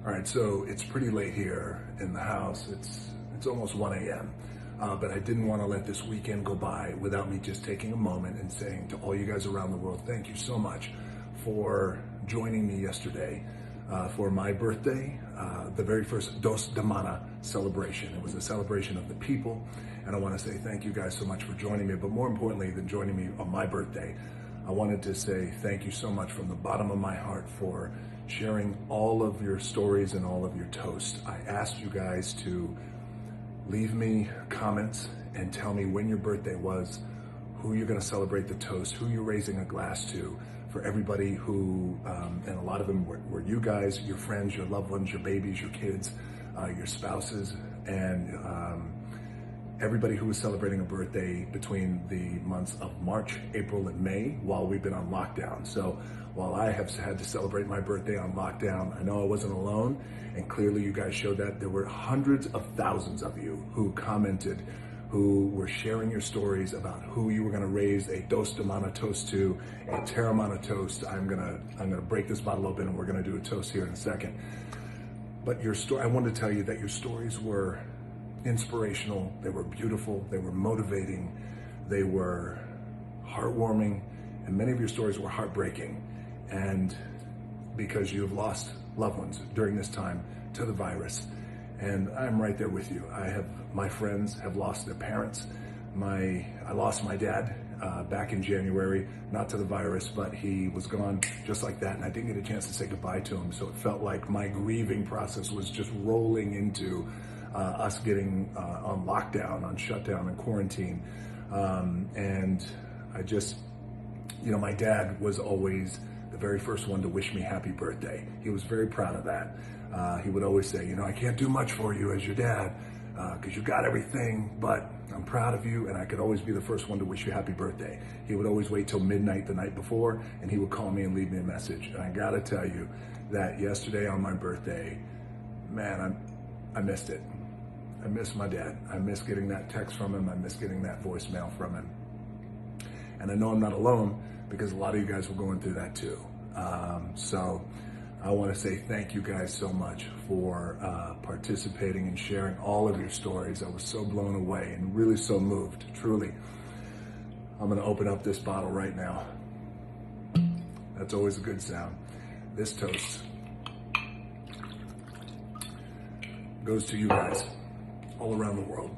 All right, so it's pretty late here in the house. It's almost 1 a.m. But I didn't want to let this weekend go by without me just taking a moment and saying to all you guys around the world, thank you so much for joining me yesterday for my birthday, the very first Dos de Mana celebration. It was a celebration of the people, and I want to say thank you guys so much for joining me. But more importantly than joining me on my birthday, I wanted to say thank you so much from the bottom of my heart for sharing all of your stories and all of your toast. I asked you guys to leave me comments and tell me when your birthday was, who you're going to celebrate the toast, who you're raising a glass to, for everybody who, and a lot of them were you guys, your friends, your loved ones, your babies, your kids, your spouses, and everybody who was celebrating a birthday between the months of March, April, and May while we've been on lockdown. So while I have had to celebrate my birthday on lockdown, I know I wasn't alone, and clearly you guys showed that. There were hundreds of thousands of you who commented, who were sharing your stories about who you were going to raise a Dos de Mana toast to, a Terramana toast. I'm gonna break this bottle open and we're going to do a toast here in a second. But your story, I wanted to tell you that your stories were inspirational, they were beautiful, they were motivating, they were heartwarming, and many of your stories were heartbreaking. And because you have lost loved ones during this time to the virus, and I'm right there with you. My friends have lost their parents. I lost my dad back in January, not to the virus, but he was gone just like that, and I didn't get a chance to say goodbye to him. So it felt like my grieving process was just rolling into us getting on lockdown, on shutdown and quarantine. And I just, my dad was always the very first one to wish me happy birthday. He was very proud of that. He would always say, I can't do much for you as your dad because you got everything, but I'm proud of you, and I could always be the first one to wish you happy birthday. He would always wait till midnight the night before, and he would call me and leave me a message. And I gotta tell you that yesterday on my birthday, man, I missed it. I miss my dad. I miss getting that text from him. I miss getting that voicemail from him. And I know I'm not alone because a lot of you guys were going through that too. So I want to say thank you guys so much for participating and sharing all of your stories. I was so blown away and really so moved, truly. I'm going to open up this bottle right now. That's always a good sound. This toast goes to you guys all around the world.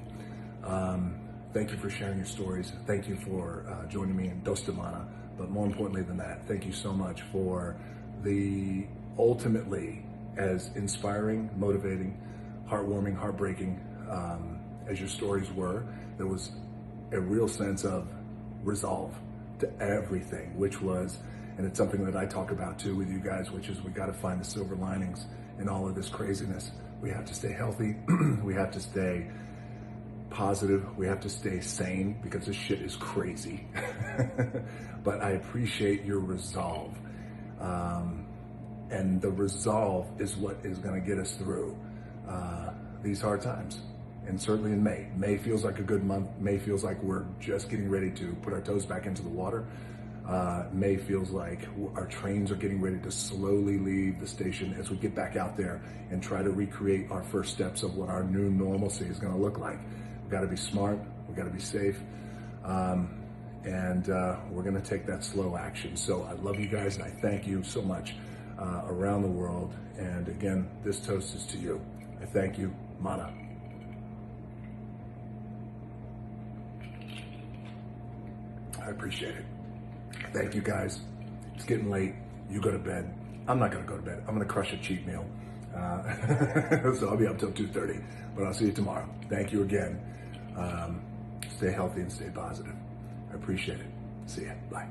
Thank you for sharing your stories. Thank you for joining me in Dos de Mana. But more importantly than that, thank you so much for the ultimately as inspiring, motivating, heartwarming, heartbreaking as your stories were. There was a real sense of resolve to everything, which was, and it's something that I talk about too with you guys, which is we got to find the silver linings in all of this craziness. We have to stay healthy. We have to stay positive. We have to stay sane because this shit is crazy. But I appreciate your resolve. And the resolve is what is going to get us through these hard times. And certainly in May. May feels like a good month. May feels like we're just getting ready to put our toes back into the water. May feels like our trains are getting ready to slowly leave the station as we get back out there and try to recreate our first steps of what our new normalcy is going to look like. We've got to be smart, we've got to be safe, and we're going to take that slow action. So I love you guys, and I thank you so much around the world. And again, this toast is to you. I thank you. Mana. I appreciate it. Thank you guys. It's getting late. You go to bed. I'm not going to go to bed. I'm going to crush a cheat meal. So I'll be up till 2:30, but I'll see you tomorrow. Thank you again. Stay healthy and stay positive. I appreciate it. See ya. Bye.